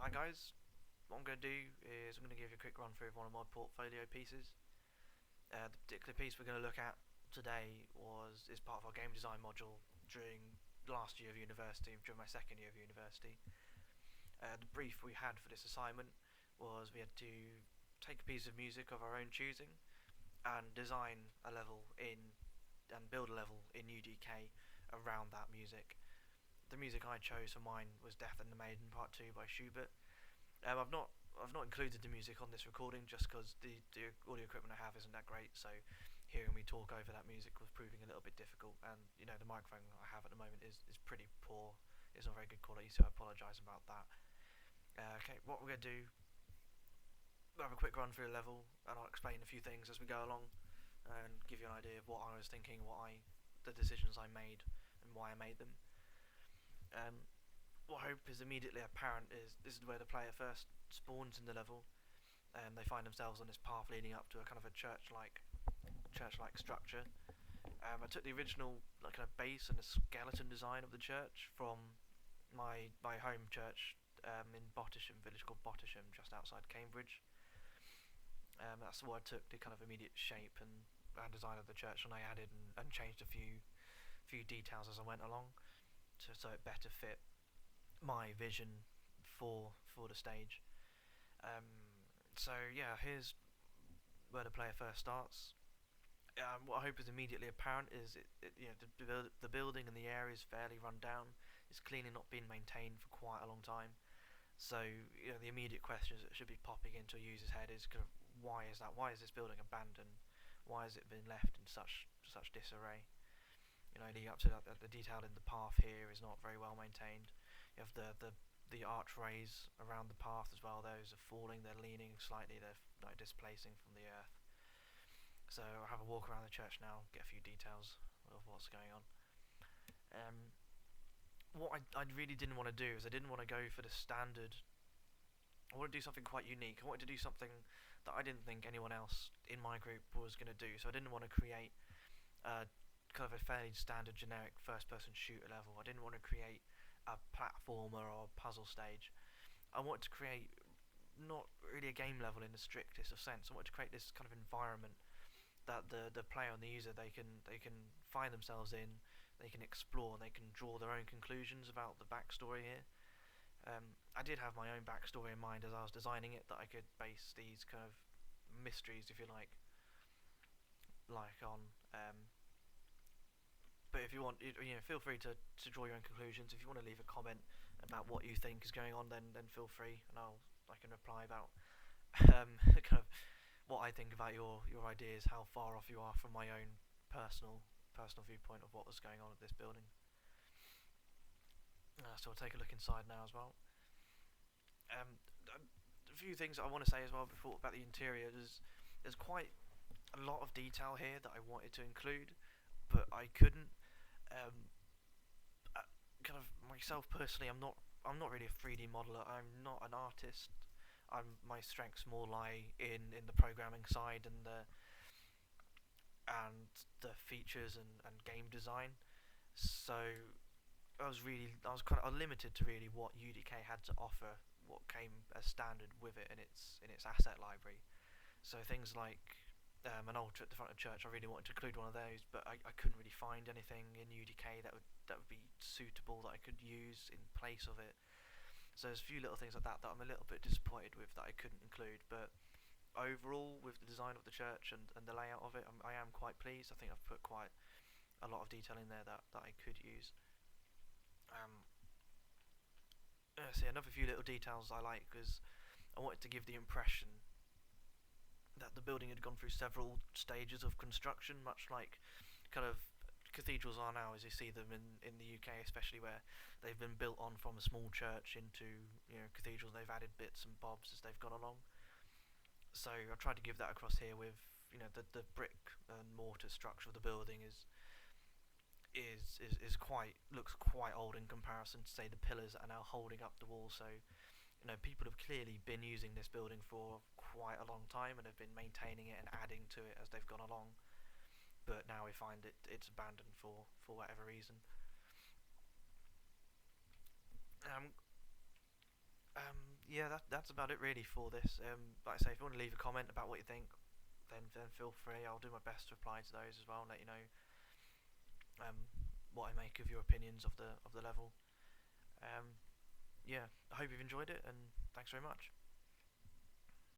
Hi guys, what I'm going to do is I'm going to give you a quick run through of one of my portfolio pieces. The particular piece we're going to look at today is part of our game design module during last year of university, during my second year of university. The brief we had for this assignment was we had to take a piece of music of our own choosing and design a level and build a level in UDK around that music. The music I chose for mine was Death and the Maiden Part 2 by Schubert. I've not included the music on this recording just because the audio equipment I have isn't that great, so hearing me talk over that music was proving a little bit difficult, and the microphone I have at the moment is pretty poor. It's not very good quality, so I apologise about that. Okay, what we're going to do, we'll have a quick run through the level, and I'll explain a few things as we go along, and give you an idea of what I was thinking, the decisions I made, and why I made them. What I hope is immediately apparent is this is where the player first spawns in the level, and they find themselves on this path leading up to a kind of a church-like structure. I took the original kind of base and the skeleton design of the church from my home church in Bottisham, village called Bottisham, just outside Cambridge. That's where I took the kind of immediate shape and design of the church, and I added and changed a few details as I went along, so it better fit my vision for the stage. So yeah, here's where the player first starts. What I hope is immediately apparent is the building and the area is fairly run down. It's clearly not been maintained for quite a long time. So the immediate questions that should be popping into a user's head is kind of why is that? Why is this building abandoned? Why has it been left in such disarray? Leading up to that, the detail in the path here is not very well maintained. You have the archways around the path as well. Those are falling. They're leaning slightly. They're displacing from the earth. So I'll have a walk around the church now, get a few details of what's going on. What I really didn't want to do is I didn't want to go for the standard. I want to do something quite unique. I wanted to do something that I didn't think anyone else in my group was going to do. So I didn't want to create kind of a fairly standard generic first-person shooter level. I didn't want to create a platformer or a puzzle stage. I wanted to create not really a game level in the strictest of sense. I wanted to create this kind of environment that the player and the user they can find themselves in, they can explore, and they can draw their own conclusions about the backstory here. I did have my own backstory in mind as I was designing it, that I could base these kind of mysteries, if you like on. But if you want, feel free to draw your own conclusions. If you want to leave a comment about what you think is going on, then feel free, and I can reply about kind of what I think about your ideas, how far off you are from my own personal viewpoint of what was going on at this building. So we'll take a look inside now as well. A few things I want to say as well before about the interior. There's quite a lot of detail here that I wanted to include, but I couldn't. Kind of myself personally, I'm not really a 3D modeler. I'm not an artist. My strengths more lie in the programming side and the features and game design. So I was kind of limited to really what UDK had to offer, what came as standard with it in its asset library. So things like an altar at the front of the church, I really wanted to include one of those, but I couldn't really find anything in UDK that would be suitable that I could use in place of it. So there's a few little things like that I'm a little bit disappointed with that I couldn't include, but overall with the design of the church and the layout of it, I am quite pleased. I think I've put quite a lot of detail in there that I could use. See, another few little details I like was I wanted to give the impression that the building had gone through several stages of construction, much like kind of cathedrals are now as you see them in the UK, especially where they've been built on from a small church into cathedrals. They've added bits and bobs as they've gone along. So I tried to give that across here with the brick and mortar structure of the building looks quite old in comparison to say the pillars that are now holding up the wall. So people have clearly been using this building for quite a long time and have been maintaining it and adding to it as they've gone along. But now we find it's abandoned for whatever reason. yeah, that's about it really for this. Like I say, if you want to leave a comment about what you think, then feel free. I'll do my best to reply to those as well and let you know um, what I make of your opinions of the level. Um, yeah, I hope you've enjoyed it, and thanks very much.